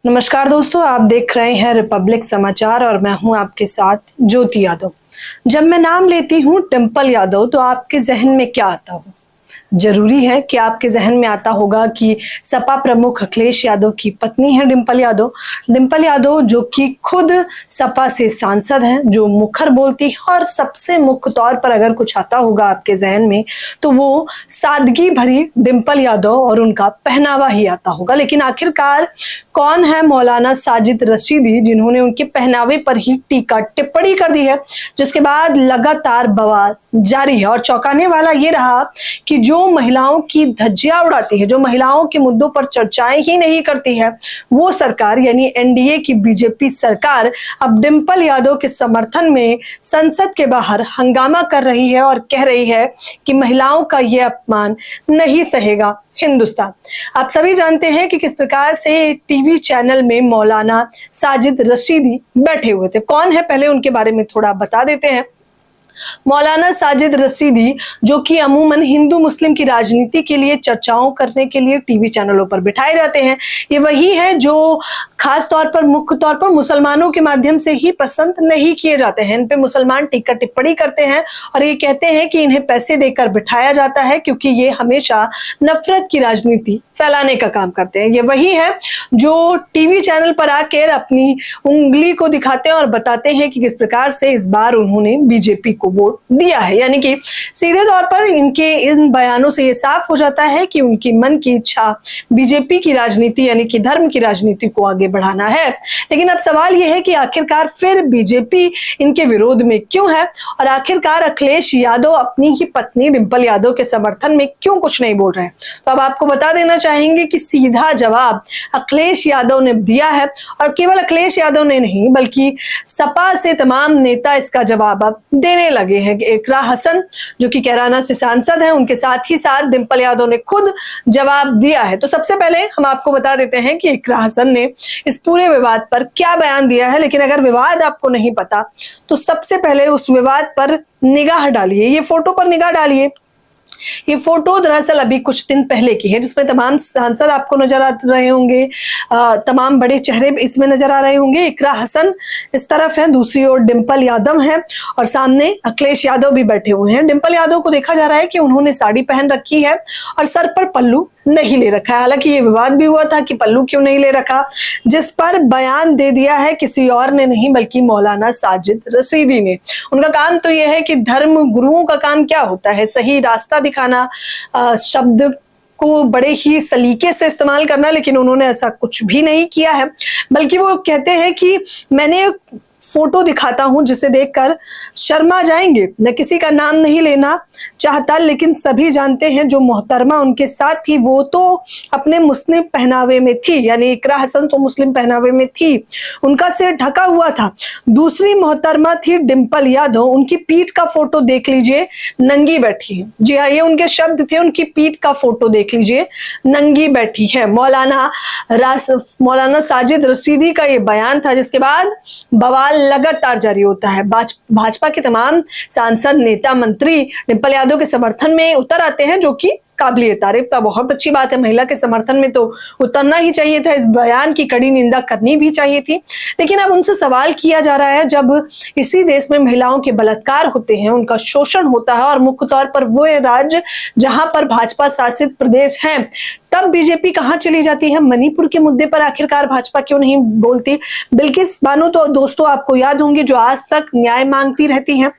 नमस्कार दोस्तों, आप देख रहे हैं रिपब्लिक समाचार और मैं हूं आपके साथ ज्योति यादव। जब मैं नाम लेती हूं डिंपल यादव तो आपके जहन में क्या आता हो? जरूरी है कि आपके जहन में आता होगा कि सपा प्रमुख अखिलेश यादव की पत्नी है डिंपल यादव। डिंपल यादव जो कि खुद सपा से सांसद हैं, जो मुखर बोलती है और सबसे मुख्य तौर पर अगर कुछ आता होगा आपके जहन में तो वो सादगी भरी डिंपल यादव और उनका पहनावा ही आता होगा। लेकिन आखिरकार कौन है मौलाना साजिद रशीदी जिन्होंने उनके पहनावे पर ही टीका टिप्पणी कर दी है, जिसके बाद लगातार बवाल जारी है। और चौंकाने वाला ये रहा कि जो महिलाओं की धज्जियां उड़ाती है, जो महिलाओं के मुद्दों पर चर्चाएं ही नहीं करती है, वो सरकार यानी एनडीए की बीजेपी सरकार अब डिंपल यादव के समर्थन में संसद के बाहर हंगामा कर रही है और कह रही है कि महिलाओं का ये अपमान नहीं सहेगा हिंदुस्तान। आप सभी जानते हैं कि किस प्रकार से टीवी चैनल में मौलाना साजिद रशीदी बैठे हुए थे। कौन है, पहले उनके बारे में थोड़ा बता देते हैं। मौलाना साजिद रशीदी जो कि अमूमन हिंदू मुस्लिम की राजनीति के लिए चर्चाओं करने के लिए टीवी चैनलों पर बिठाए जाते हैं, ये वही है जो खास तौर पर मुख्य तौर पर मुसलमानों के माध्यम से ही पसंद नहीं किए जाते हैं। इन पे मुसलमान टीका टिप्पणी करते हैं और ये कहते हैं कि इन्हें पैसे देकर बिठाया जाता है क्योंकि ये हमेशा नफरत की राजनीति फैलाने का काम करते हैं। ये वही है जो टीवी चैनल पर आकर अपनी उंगली को दिखाते हैं और बताते हैं कि किस प्रकार से इस बार उन्होंने बीजेपी को वोट दिया है। यानी कि सीधे तौर पर इनके इन बयानों से ये साफ हो जाता है कि उनकी मन की इच्छा बीजेपी की राजनीति यानी कि धर्म की राजनीति को आगे बढ़ाना है। लेकिन अब सवाल यह है कि आखिरकार फिर बीजेपी इनके विरोध में क्यों है और आखिरकार अखिलेश यादव अपनी ही पत्नी डिंपल यादव के समर्थन में क्यों कुछ नहीं बोल रहे हैं। तो अब आपको बता देना चाहेंगे कि सीधा जवाब अखिलेश यादव ने दिया है और केवल अखिलेश यादव ने नहीं बल्कि सपा से तमाम नेता इसका जवाब अब देने लगे हैं। इकरा हसन जो कि कैराना से सांसद हैं, उनके साथ ही साथ डिंपल यादव ने खुद जवाब दिया है। तो सबसे पहले हम आपको बता देते हैं कि इकरा हसन ने इस पूरे विवाद पर क्या बयान दिया है। लेकिन अगर विवाद आपको नहीं पता तो सबसे पहले उस विवाद पर निगाह डालिए, ये फोटो पर निगाह डालिए। ये फोटो दरअसल अभी कुछ दिन पहले की है जिसमें तमाम सांसद आपको नजर आ रहे होंगे, तमाम बड़े चेहरे इसमें नजर आ रहे होंगे। इकरा हसन इस तरफ है, दूसरी ओर डिंपल यादव है और सामने अखिलेश यादव भी बैठे हुए हैं। डिंपल यादव को देखा जा रहा है कि उन्होंने साड़ी पहन रखी है और सर पर पल्लू नहीं ले रखा है। हालांकि ये विवाद भी हुआ था कि पल्लू क्यों नहीं ले रखा, जिस पर बयान दे दिया है किसी और ने नहीं बल्कि मौलाना साजिद रशीदी ने। उनका काम तो यह है कि धर्म गुरुओं का काम क्या होता है, सही रास्ता दिखाना, शब्द को बड़े ही सलीके से इस्तेमाल करना, लेकिन उन्होंने ऐसा कुछ भी नहीं किया है। बल्कि वो कहते हैं कि मैंने फोटो दिखाता हूं जिसे देखकर शर्मा जाएंगे। मैं किसी का नाम नहीं लेना चाहता लेकिन सभी जानते हैं जो मोहतरमा उनके साथ थी वो तो अपने मुस्लिम पहनावे में थी, यानी इकरा हसन तो मुस्लिम पहनावे में थी, उनका सिर ढका हुआ था। दूसरी मोहतरमा थी डिंपल यादव, उनकी पीठ का फोटो देख लीजिए, नंगी बैठी है। जी हाँ, ये उनके शब्द थे, उनकी पीठ का फोटो देख लीजिए, नंगी बैठी है। मौलाना साजिद रशीदी का ये बयान था जिसके बाद बवाल लगातार जारी होता है। भाजपा के तमाम सांसद, नेता, मंत्री डिंपल यादव के समर्थन में उतर आते हैं, जो कि काबिले तारीफ था, बहुत अच्छी बात है। महिला के समर्थन में तो उतरना ही चाहिए था, इस बयान की कड़ी निंदा करनी भी चाहिए थी। लेकिन अब उनसे सवाल किया जा रहा है, जब इसी देश में महिलाओं के बलात्कार होते हैं, उनका शोषण होता है और मुख्य तौर पर वो राज्य जहां पर भाजपा शासित प्रदेश हैं, तब बीजेपी कहां चली जाती है। मणिपुर के मुद्दे पर आखिरकार भाजपा क्यों नहीं बोलती। बिल्किस बानो तो दोस्तों आपको याद होंगी, जो आज तक न्याय मांगती रहती हैं,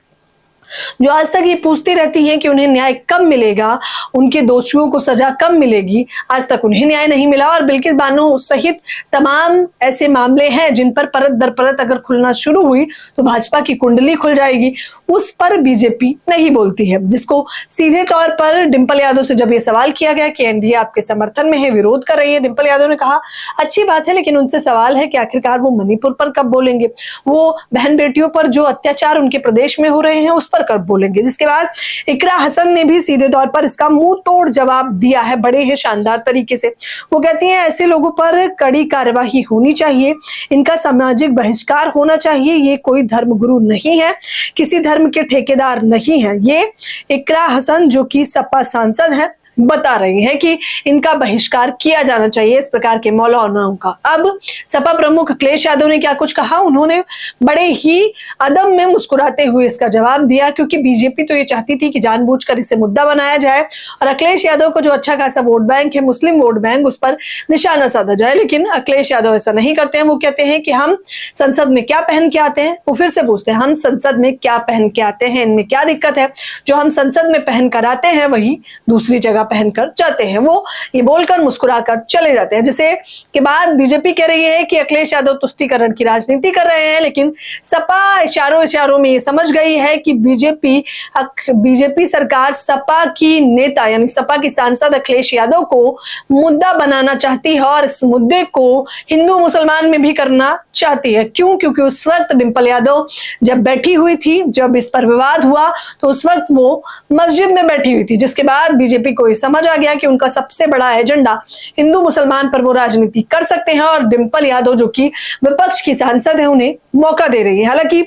जो आज तक ये पूछती रहती हैं कि उन्हें न्याय कब मिलेगा, उनके दोषियों को सजा कब मिलेगी। आज तक उन्हें न्याय नहीं मिला और बिल्किस बानो सहित तमाम ऐसे मामले हैं जिन पर परत दर परत अगर खुलना शुरू हुई तो भाजपा की कुंडली खुल जाएगी। उस पर बीजेपी नहीं बोलती है, जिसको सीधे तौर पर डिंपल यादव से जब ये सवाल किया गया कि एनडीए आपके समर्थन में है, विरोध कर रही है, डिंपल यादव ने कहा अच्छी बात है, लेकिन उनसे सवाल है कि आखिरकार वो मणिपुर पर कब बोलेंगे, वो बहन बेटियों पर जो अत्याचार उनके प्रदेश में हो रहे हैं उस पर कब बोलेंगे। जिसके बाद इकरा हसन ने भी सीधे तौर पर इसका मुंह तोड़ जवाब दिया है, बड़े ही शानदार तरीके से। वो कहती हैं ऐसे लोगों पर कड़ी कार्यवाही होनी चाहिए, इनका सामाजिक बहिष्कार होना चाहिए। ये कोई धर्मगुरु नहीं है, किसी धर्म के ठेकेदार नहीं है। ये इकरा हसन जो कि सपा सांसद है, बता रही है कि इनका बहिष्कार किया जाना चाहिए, इस प्रकार के मौलानाओं का। अब सपा प्रमुख अखिलेश यादव ने क्या कुछ कहा, उन्होंने बड़े ही अदब में मुस्कुराते हुए इसका जवाब दिया, क्योंकि बीजेपी तो ये चाहती थी कि जानबूझकर इसे मुद्दा बनाया जाए और अखिलेश यादव को जो अच्छा खासा वोट बैंक है, मुस्लिम वोट बैंक, उस पर निशाना साधा जाए। लेकिन अखिलेश यादव ऐसा नहीं करते हैं। वो कहते हैं कि हम संसद में क्या पहन के आते हैं, वो फिर से पूछते हैं हम संसद में क्या पहन के आते हैं, इनमें क्या दिक्कत है, जो हम संसद में पहन कर आते हैं वही दूसरी जगह पहनकर जाते हैं। वो ये बोलकर मुस्कुराकर चले जाते हैं, जिसे के बाद बीजेपी कह रही है कि अखिलेश यादव तुष्टीकरण की राजनीति कर रहे हैं। लेकिन सपा इशारों में ये समझ गई है कि बीजेपी सरकार सपा की नेता यानी सपा की सांसद अखिलेश यादव को मुद्दा बनाना चाहती है और इस मुद्दे को हिंदू मुसलमान में भी करना चाहती है। क्यों? क्योंकि उस वक्त डिंपल यादव जब बैठी हुई थी, जब इस पर विवाद हुआ, तो उस वक्त वो मस्जिद में बैठी हुई थी, जिसके बाद बीजेपी को समझ आ गया कि उनका सबसे बड़ा एजेंडा हिंदू मुसलमान पर वो राजनीति कर सकते हैं और डिंपल यादव जो कि विपक्ष की सांसद है उन्हें मौका दे रही है। हालांकि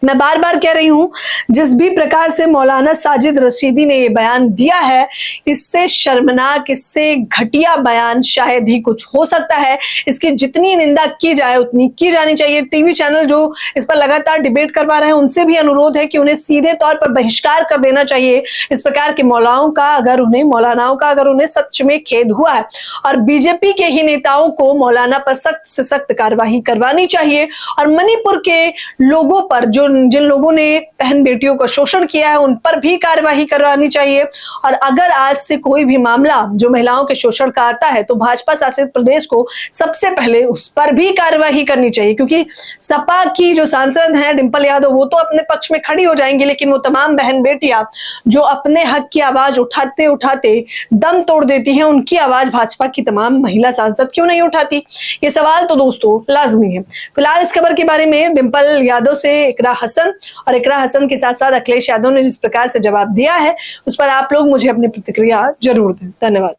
मैं बार बार कह रही हूं, जिस भी प्रकार से मौलाना साजिद रशीदी ने ये बयान दिया है, इससे शर्मनाक, इससे घटिया बयान शायद ही कुछ हो सकता है। इसकी जितनी निंदा की जाए उतनी की जानी चाहिए। टीवी चैनल जो इस पर लगातार डिबेट करवा रहे हैं उनसे भी अनुरोध है कि उन्हें सीधे तौर पर बहिष्कार कर देना चाहिए इस प्रकार के मौलानाओं का, अगर उन्हें सच में खेद हुआ है। और बीजेपी के ही नेताओं को मौलाना पर सख्त से सख्त कार्रवाई करवानी चाहिए और मणिपुर के लोगों पर, जिन लोगों ने बहन बेटियों का शोषण किया है, उन पर भी कार्रवाई करवानी चाहिए। और अगर आज से कोई भी मामला जो महिलाओं के शोषण का आता है तो भाजपा शासित प्रदेश को सबसे पहले उस पर भी कार्रवाई करनी चाहिए, क्योंकि सपा की जो सांसद हैं डिंपल यादव, वो तो अपने पक्ष में खड़ी हो जाएंगी, लेकिन वो तमाम बहन बेटियां जो अपने हक की आवाज उठाते उठाते दम तोड़ देती हैं, उनकी आवाज भाजपा की तमाम महिला सांसद क्यों नहीं उठाती? ये सवाल तो दोस्तों लाजमी है। फिलहाल इस खबर के बारे में डिंपल यादव से इकरा हसन के साथ साथ अखिलेश यादव ने जिस प्रकार से जवाब दिया है, उस पर आप लोग मुझे अपनी प्रतिक्रिया जरूर दें। धन्यवाद।